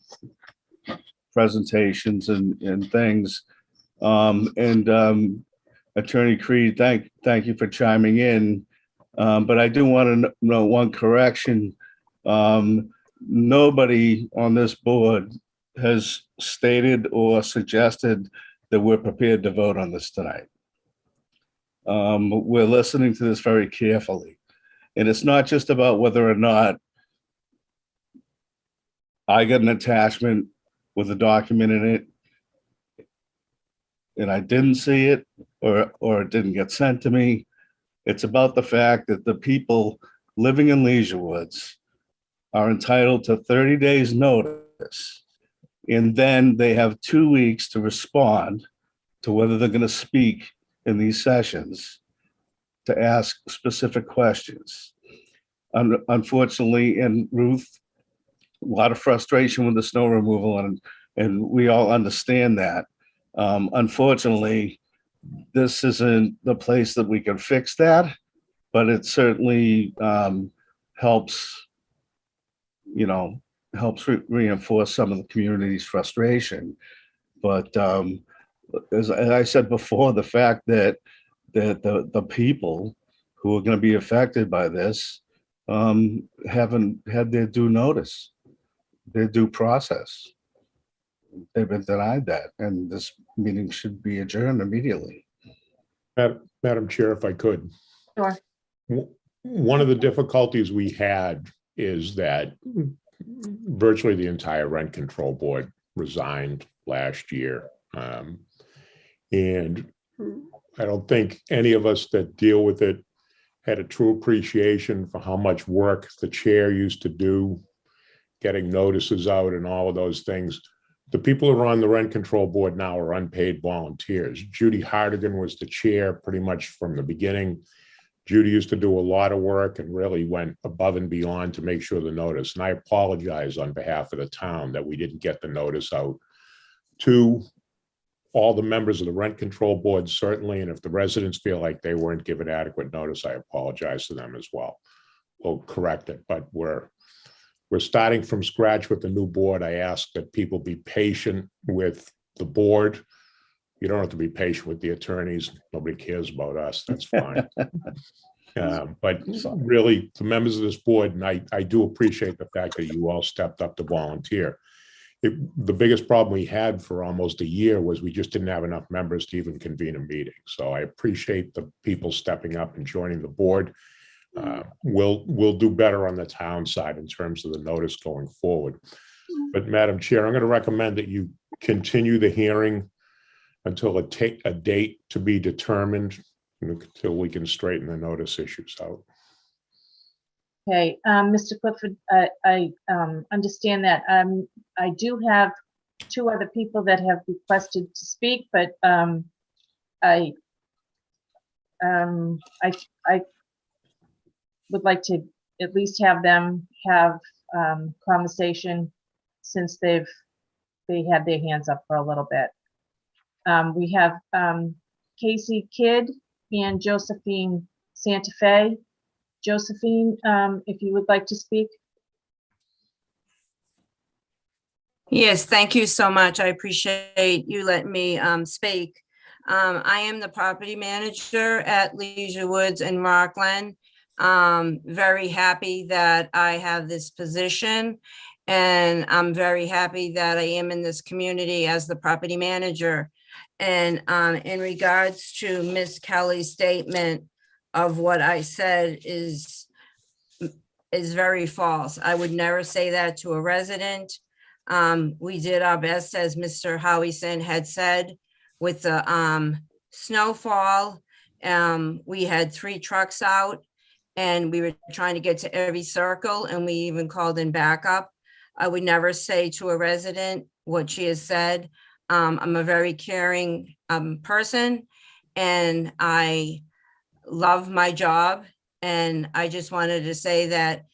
presentations and things. Attorney Creed, thank you for chiming in. But I do want to know one correction. Nobody on this board has stated or suggested that we're prepared to vote on this tonight. We're listening to this very carefully. And it's not just about whether or not I got an attachment with a document in it and I didn't see it or it didn't get sent to me. It's about the fact that the people living in Leisure Woods are entitled to 30 days notice. And then they have 2 weeks to respond to whether they're going to speak in these sessions to ask specific questions. Unfortunately, and Ruth, a lot of frustration with the snow removal, and we all understand that. Unfortunately, this isn't the place that we can fix that, but it certainly helps, reinforce some of the community's frustration. But as I said before, the fact that the people who are going to be affected by this haven't had their due notice, their due process. They've been denied that, and this meeting should be adjourned immediately. Madam Chair, if I could. Sure. One of the difficulties we had is that virtually the entire rent control board resigned last year. And I don't think any of us that deal with it had a true appreciation for how much work the chair used to do, getting notices out and all of those things. The people who are on the rent control board now are unpaid volunteers. Judy Hardigan was the chair pretty much from the beginning. Judy used to do a lot of work and really went above and beyond to make sure the notice. And I apologize on behalf of the town that we didn't get the notice out to all the members of the rent control board, certainly. And if the residents feel like they weren't given adequate notice, I apologize to them as well. We'll correct it, but we're starting from scratch with the new board. I ask that people be patient with the board. You don't have to be patient with the attorneys. Nobody cares about us. That's fine. But really, the members of this board, and I do appreciate the fact that you all stepped up to volunteer. The biggest problem we had for almost a year was we just didn't have enough members to even convene a meeting. So I appreciate the people stepping up and joining the board. We'll do better on the town side in terms of the notice going forward. But Madam Chair, I'm going to recommend that you continue the hearing until a date to be determined, until we can straighten the notice issues out. Okay, Mr. Clifford, I understand that. I do have 2 other people that have requested to speak, but I would like to at least have them have conversation since they had their hands up for a little bit. We have Casey Kidd and Josephine Santa Fe. Josephine, if you would like to speak. Yes, thank you so much. I appreciate you letting me speak. I am the property manager at Leisure Woods in Rockland. Very happy that I have this position, and I'm very happy that I am in this community as the property manager. And in regards to Miss Kelly's statement of what I said is very false. I would never say that to a resident. We did our best, as Mr. Howison had said, with the snowfall. We had 3 trucks out and we were trying to get to every circle, and we even called in backup. I would never say to a resident what she has said. I'm a very caring person, and I love my job. And I just wanted to say that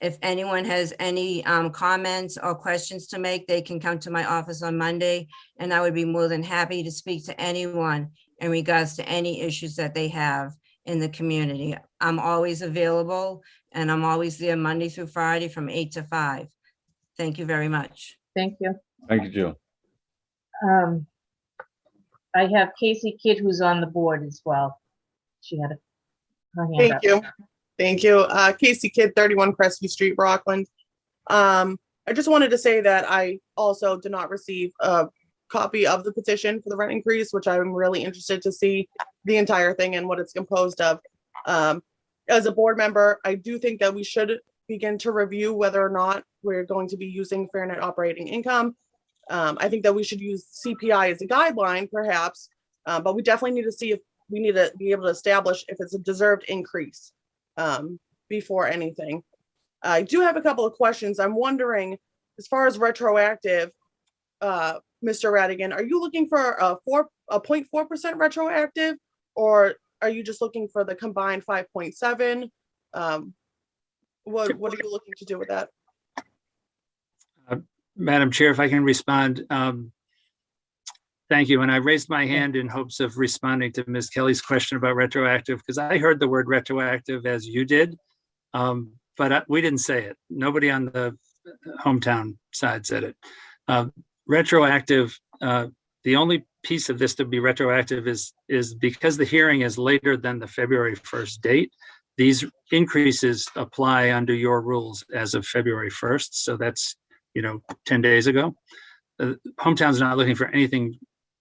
if anyone has any comments or questions to make, they can come to my office on Monday, and I would be more than happy to speak to anyone in regards to any issues that they have in the community. I'm always available, and I'm always there Monday through Friday from 8 to 5. Thank you very much. Thank you. Thank you, Jill. I have Casey Kidd, who's on the board as well. She had her hand Thank up. you. Thank you. Casey Kidd, 31 Crestview Street, Rockland. I just wanted to say that I also did not receive a copy of the petition for the rent increase, which I'm really interested to see the entire thing and what it's composed of. As a board member, I do think that we should begin to review whether or not we're going to be using fair net operating income. I think that we should use CPI as a guideline, perhaps, but we definitely need to see if we need to be able to establish if it's a deserved increase before anything. I do have a couple of questions. I'm wondering, as far as retroactive, Mr. Radigan, are you looking for a 0.4% retroactive, or are you just looking for the combined 5.7? What are you looking to do with that? Madam Chair, if I can respond. Thank you. And I raised my hand in hopes of responding to Ms. Kelly's question about retroactive, because I heard the word retroactive as you did, but we didn't say it. Nobody on the hometown side said it. Retroactive, the only piece of this to be retroactive is because the hearing is later than the February 1st date. These increases apply under your rules as of February 1st. So that's, 10 days ago. Hometown's not looking for anything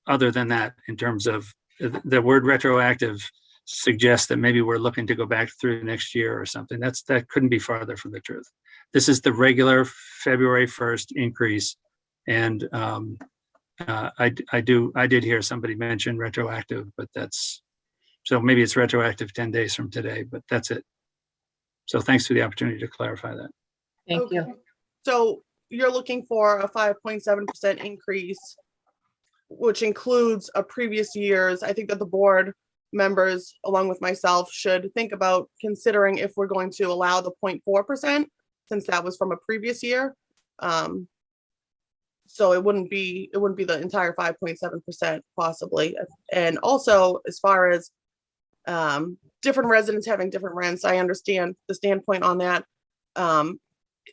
other than that in terms of the word retroactive suggests that maybe we're looking to go back through next year or something. That couldn't be farther from the truth. This is the regular February 1st increase. And I did hear somebody mention retroactive, but so maybe it's retroactive 10 days from today, but that's it. So thanks for the opportunity to clarify that. Thank you. So you're looking for a 5.7% increase, which includes a previous year's. I think that the board members, along with myself, should think about considering if we're going to allow the 0.4%, since that was from a previous year. So it wouldn't be the entire 5.7% possibly. And also, as far as different residents having different rents, I understand the standpoint on that.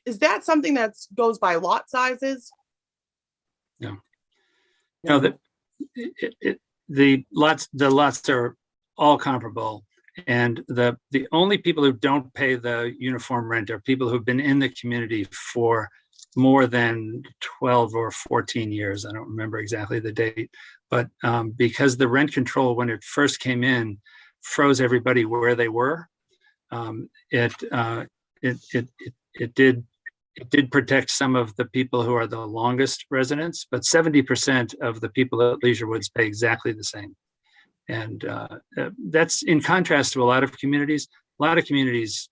Is that something that goes by lot sizes? No. No, the lots are all comparable. And the only people who don't pay the uniform rent are people who've been in the community for more than 12 or 14 years. I don't remember exactly the date, but because the rent control, when it first came in, froze everybody where they were. It did protect some of the people who are the longest residents, but 70% of the people at Leisure Woods pay exactly the same. And that's in contrast to a lot of communities. A lot of communities,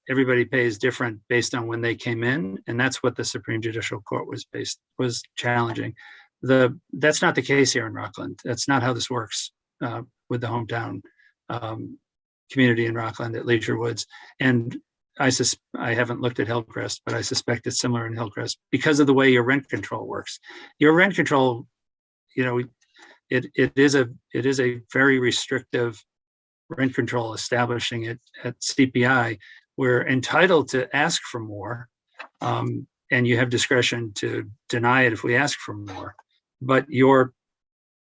everybody pays different based on when they came in, and that's what the Supreme Judicial Court was challenging. That's not the case here in Rockland. That's not how this works with the hometown community in Rockland at Leisure Woods. And I haven't looked at Hillcrest, but I suspect it's similar in Hillcrest because of the way your rent control works. Your rent control, it is a very restrictive rent control, establishing it at CPI. We're entitled to ask for more, and you have discretion to deny it if we ask for more. But your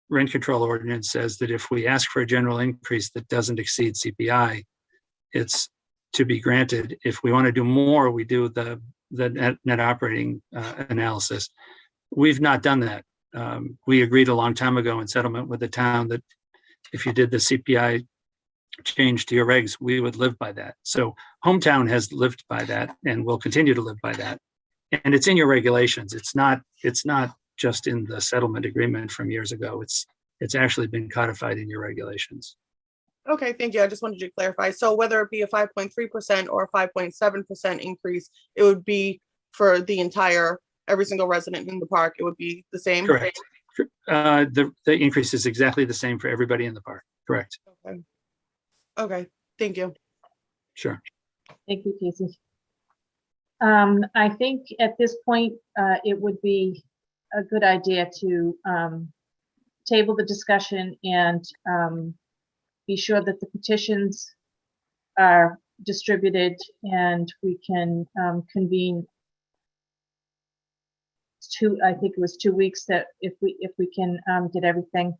rent control ordinance says that if we ask for a general increase that doesn't exceed CPI, it's to be granted. If we want to do more, we do the net operating analysis. We've not done that. We agreed a long time ago in settlement with the town that if you did the CPI change to your regs, we would live by that. So hometown has lived by that and will continue to live by that. and it's in your regulations. It's not just in the settlement agreement from years ago. It's actually been codified in your regulations. Okay, thank you. I just wanted to clarify. So whether it be a 5.3% or a 5.7% increase, it would be for the entire, every single resident in the park, it would be the same? Correct. The increase is exactly the same for everybody in the park. Correct. Okay. Okay, thank you. Sure. Thank you, Casey. I think at this point, it would be a good idea to table the discussion and be sure that the petitions are distributed and we can convene I think it was 2 weeks, that if we can get everything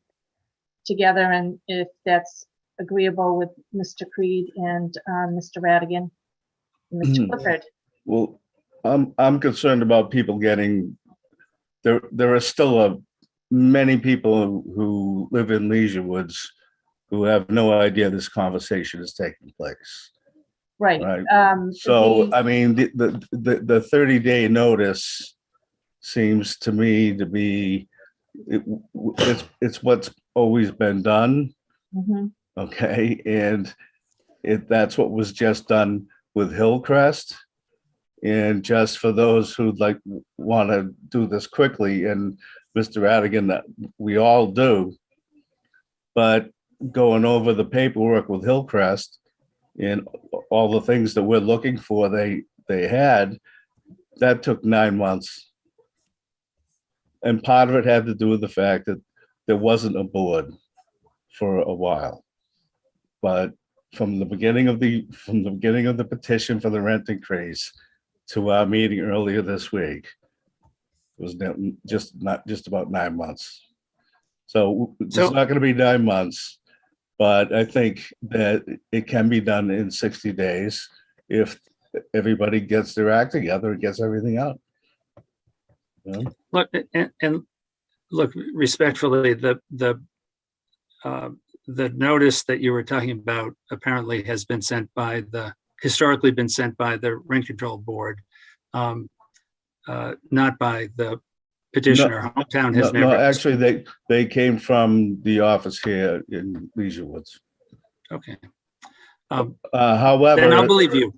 together, and if that's agreeable with Mr. Creed and Mr. Radigan, and Mr. Clifford. Well, I'm concerned about people getting, there are still many people who live in Leisure Woods who have no idea this conversation is taking place. Right. So, I mean, the 30-day notice seems to me to be, it's what's always been done. Mhm. Okay, and that's what was just done with Hillcrest. And just for those who'd like want to do this quickly, and Mr. Radigan, that we all do, but going over the paperwork with Hillcrest and all the things that we're looking for, they had, that took 9 months. And part of it had to do with the fact that there wasn't a board for a while. But from the beginning of the petition for the rent increase to our meeting earlier this week, it was not just about 9 months. So it's not going to be 9 months, but I think that it can be done in 60 days if everybody gets their act together and gets everything out. You know? Look, and look, respectfully, the notice that you were talking about apparently has been historically been sent by the rent control board, not by the petitioner. Hometown has never. No, actually, they came from the office here in Leisure Woods. Okay. However, then I'll believe you.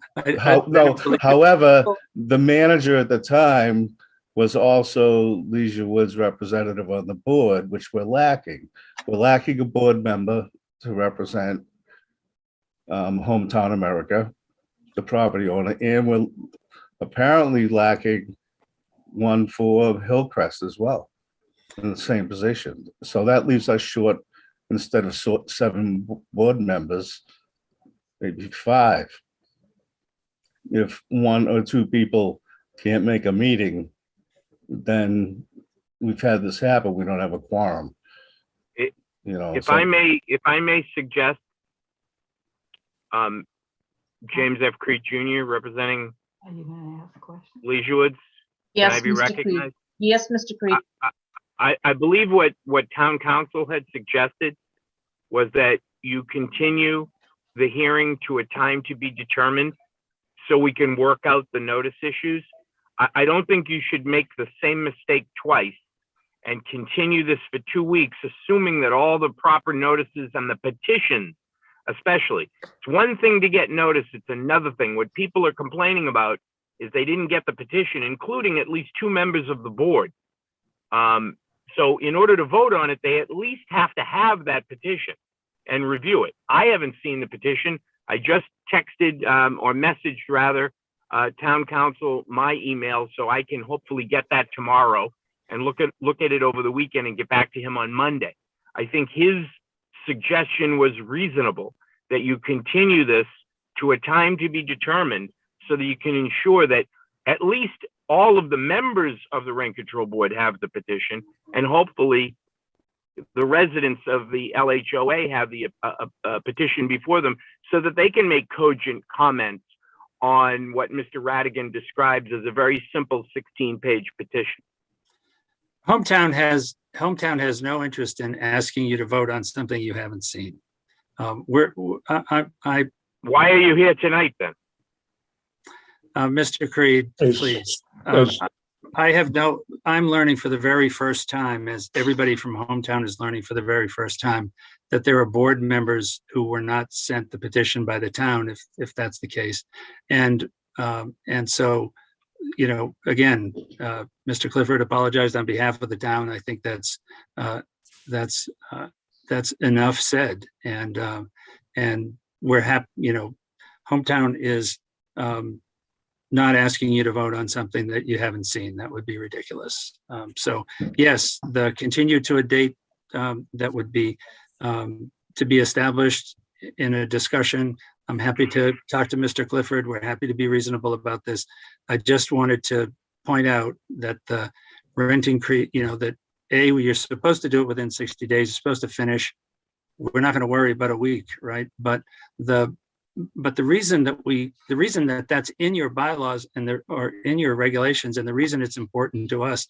However, the manager at the time was also Leisure Woods representative on the board, which we're lacking. We're lacking a board member to represent Hometown America, the property owner, and we're apparently lacking one for Hillcrest as well in the same position. So that leaves us short, instead of 7 board members, maybe 5. If 1 or 2 people can't make a meeting, then we've had this happen. We don't have a quorum. If I may suggest, James F. Creed Jr. representing Leisure Woods. Yes, Can I be Mr. recognized? Creed. Yes, Mr. Creed. I believe what town council had suggested was that you continue the hearing to a time to be determined so we can work out the notice issues. I don't think you should make the same mistake twice and continue this for 2 weeks, assuming that all the proper notices and the petitions, especially. It's one thing to get notice, it's another thing. What people are complaining about is they didn't get the petition, including at least 2 members of the board. So in order to vote on it, they at least have to have that petition and review it. I haven't seen the petition. I just texted or messaged rather town council my email, so I can hopefully get that tomorrow and look at it over the weekend and get back to him on Monday. I think his suggestion was reasonable, that you continue this to a time to be determined so that you can ensure that at least all of the members of the rent control board have the petition, and hopefully the residents of the LHOA have the petition before them so that they can make cogent comments on what Mr. Radigan describes as a very simple 16-page petition. Hometown has no interest in asking you to vote on something you haven't seen. Why are you here tonight then? Mr. Creed, Yes. please. Yes. I'm learning for the very first time, as everybody from hometown is learning for the very first time, that there are board members who were not sent the petition by the town, if that's the case. And so, again, Mr. Clifford apologized on behalf of the town. I think that's enough said. And we're happy, hometown is not asking you to vote on something that you haven't seen. That would be ridiculous. So yes, the continue to a date that would be to be established in a discussion. I'm happy to talk to Mr. Clifford. We're happy to be reasonable about this. I just wanted to point out that the rent increase, that you're supposed to do it within 60 days, you're supposed to finish. We're not going to worry about a week, right? But the reason that that's in your bylaws or in your regulations, and the reason it's important to us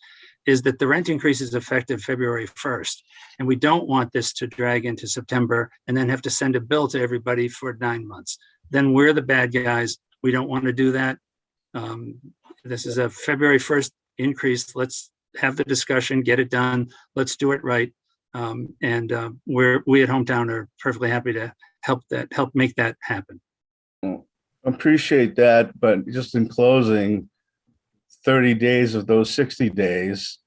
is that the rent increase is effective February 1st. And we don't want this to drag into September and then have to send a bill to everybody for 9 months. Then we're the bad guys. We don't want to do that. This is a February 1st increase. Let's have the discussion, get it done. Let's do it right. We at Hometown are perfectly happy to help make that happen. Appreciate that, but just in closing, 30 days of those 60 days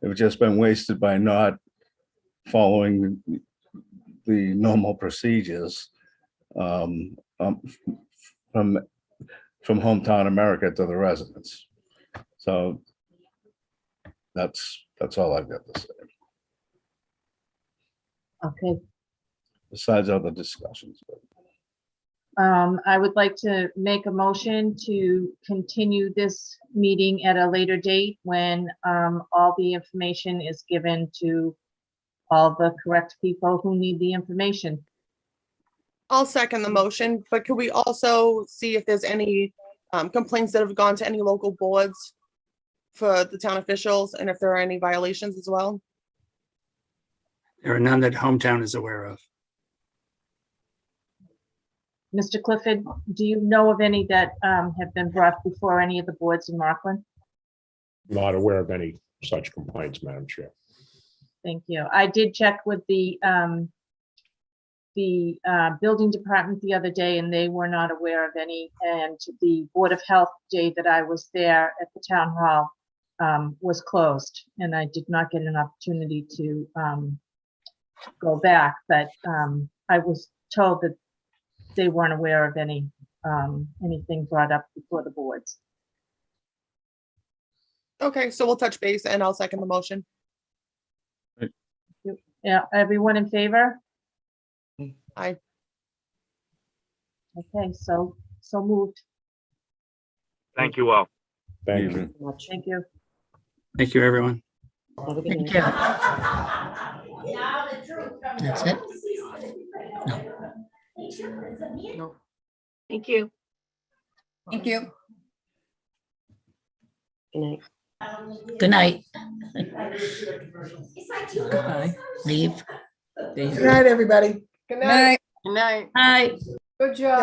have just been wasted by not following the normal procedures from Hometown America to the residents. So that's all I've got to say. Okay. Besides other discussions. I would like to make a motion to continue this meeting at a later date when all the information is given to all the correct people who need the information. I'll second the motion, but could we also see if there's any complaints that have gone to any local boards for the town officials, and if there are any violations as well? There are none that Hometown is aware of. Mr. Clifford, do you know of any that have been brought before any of the boards in Rockland? Not aware of any such complaints, Madam Chair. Thank you. I did check with the building department the other day, and they were not aware of any. And the Board of Health day that I was there at the town hall was closed, and I did not get an opportunity to go back. But I was told that they weren't aware of anything brought up before the boards. Okay, so we'll touch base and I'll second the motion. Yeah, everyone in favor? Aye. Okay, so moved. Thank you all. Thank you. Thank you. Thank you, everyone. Thank you. That's it? No. Thank you. Thank you. Good night. Good night. Goodbye. Leave. Good night, everybody. Good night. Good night. Bye. Good job.